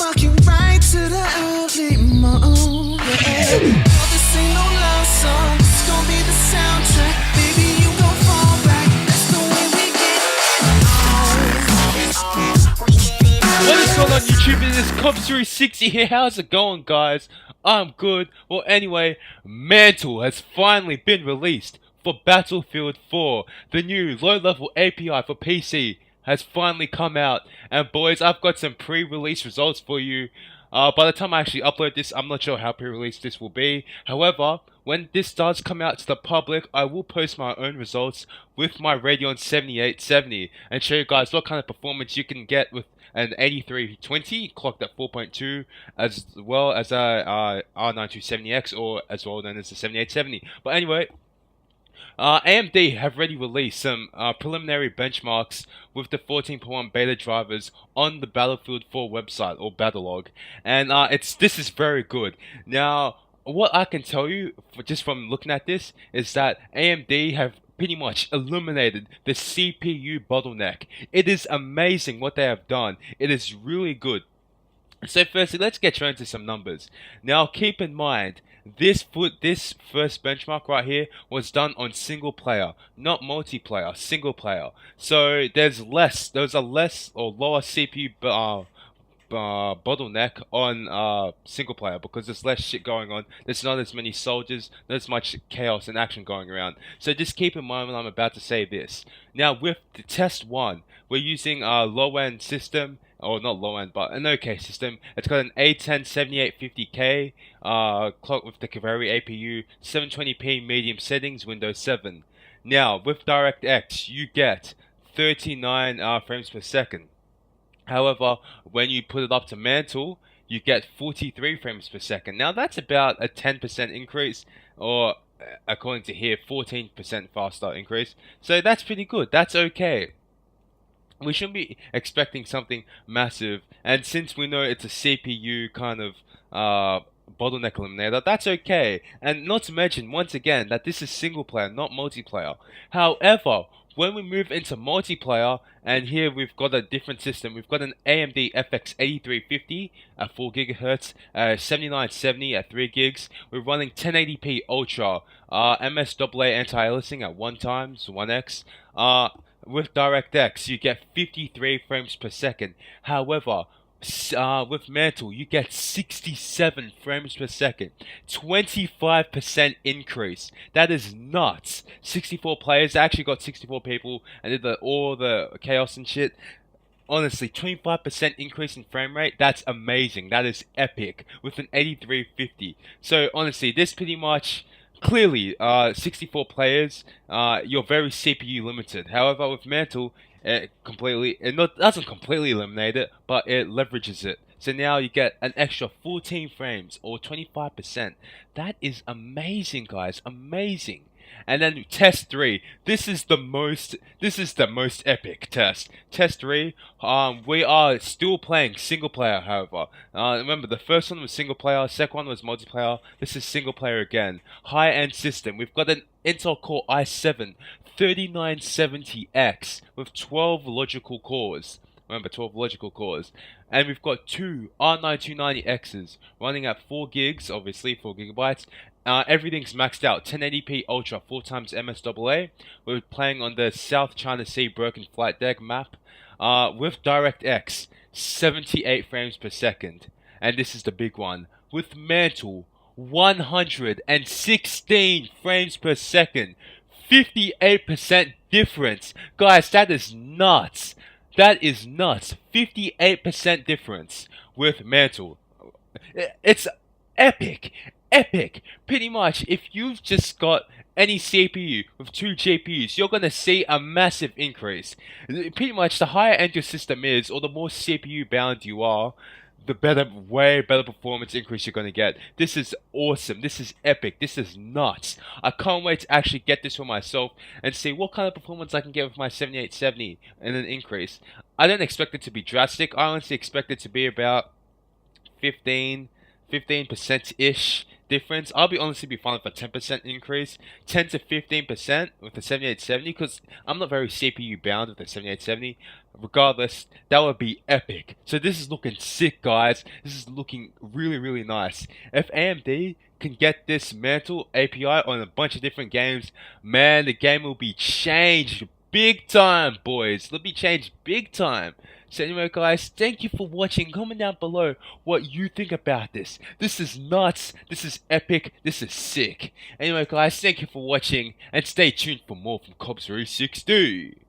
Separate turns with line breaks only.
fucking right to the early morning. No, this ain't no love song. It's gonna be the soundtrack. Baby, you gon' fall back. That's the way we get.
What is going on YouTube? It is Cops360 here. How's it going, guys? I'm good. Well, anyway, Mantle has finally been released for Battlefield 4. The new low-level API for PC has finally come out. And boys, I've got some pre-release results for you. By the time I actually upload this, I'm not sure how pre-release this will be. However, when this does come out to the public, I will post my own results with my Radeon 7870 and show you guys what kind of performance you can get with an 8320 clocked at 4.2, as well as a R9270X, or as well known as the 7870. But anyway, AMD have already released some preliminary benchmarks with the 14.1 beta drivers on the Battlefield 4 website, or Battlelog, and this is very good. Now, what I can tell you just from looking at this is that AMD have pretty much eliminated the CPU bottleneck. It is amazing what they have done. It is really good. So firstly, let's get straight into some numbers. Now, keep in mind, this first benchmark right here was done on single player, not multiplayer, single player. So there's a less or lower CPU bottleneck on single player because there's less shit going on. There's not as many soldiers, not as much chaos and action going around. So just keep in mind when I'm about to say this. Now, with the test 1, we're using a low-end system, or not low-end, but an okay system. It's got an A10 7850K clock with the Cavalry APU, 720p medium settings, Windows 7. Now, with DirectX, you get 39 frames per second. However, when you put it up to Mantle, you get 43 frames per second. Now, that's about a 10% increase, or according to here, 14% faster increase. So that's pretty good. That's okay. We shouldn't be expecting something massive, and since we know it's a CPU kind of bottleneck eliminator, that's okay. And not to mention, once again, that this is single player, not multiplayer. However, when we move into multiplayer, and here we've got a different system. We've got an AMD FX 8350 at 4 GHz, 7970 at 3 gigs. We're running 1080p Ultra, MSAA anti-aliasing at 1x, 1x. With DirectX, you get 53 frames per second. However, with Mantle, you get 67 frames per second. 25% increase. That is nuts. 64 players. I actually got 64 people and did all the chaos and shit. Honestly, 25% increase in frame rate. That's amazing. That is epic. With an 8350. So, honestly, this pretty much... Clearly, 64 players, you're very CPU limited. However, with Mantle, it doesn't completely eliminate it, but it leverages it. So now you get an extra 14 frames, or 25%. That is amazing, guys. Amazing. And then test 3. This is the most epic test. Test 3. We are still playing single player, however. Remember, the first one was single player, second one was multiplayer. This is single player again. High-end system. We've got an Intel Core i7 3970X with 12 logical cores. Remember, 12 logical cores. And we've got 2 R9290Xs running at 4 gigs, obviously 4 gigabytes. Everything's maxed out. 1080p Ultra, 4x MSAA. We're playing on the South China Sea Broken Flight Deck map. With DirectX, 78 frames per second. And this is the big one. With Mantle, 116 frames per second. 58% difference. Guys, that is nuts. That is nuts. 58% difference with Mantle. It's epic. Epic. Pretty much, if you've just got any CPU with 2 GPUs, you're going to see a massive increase. Pretty much, the higher end your system is, or the more CPU bound you are, the way better performance increase you're going to get. This is awesome. This is epic. This is nuts. I can't wait to actually get this for myself and see what kind of performance I can get with my 7870 and an increase. I don't expect it to be drastic. I honestly expect it to be about 15%-ish difference. I'll be honestly be fine with a 10% increase, 10 to 15% with the 7870, because I'm not very CPU bound with the 7870. Regardless, that would be epic. So this is looking sick, guys. This is looking really, really nice. If AMD can get this Mantle API on a bunch of different games, man, the game will be changed big time, boys. It'll be changed big time. So anyway, guys, thank you for watching. Comment down below what you think about this. This is nuts. This is epic. This is sick. Anyway, guys, thank you for watching, and stay tuned for more from Cobbs 360.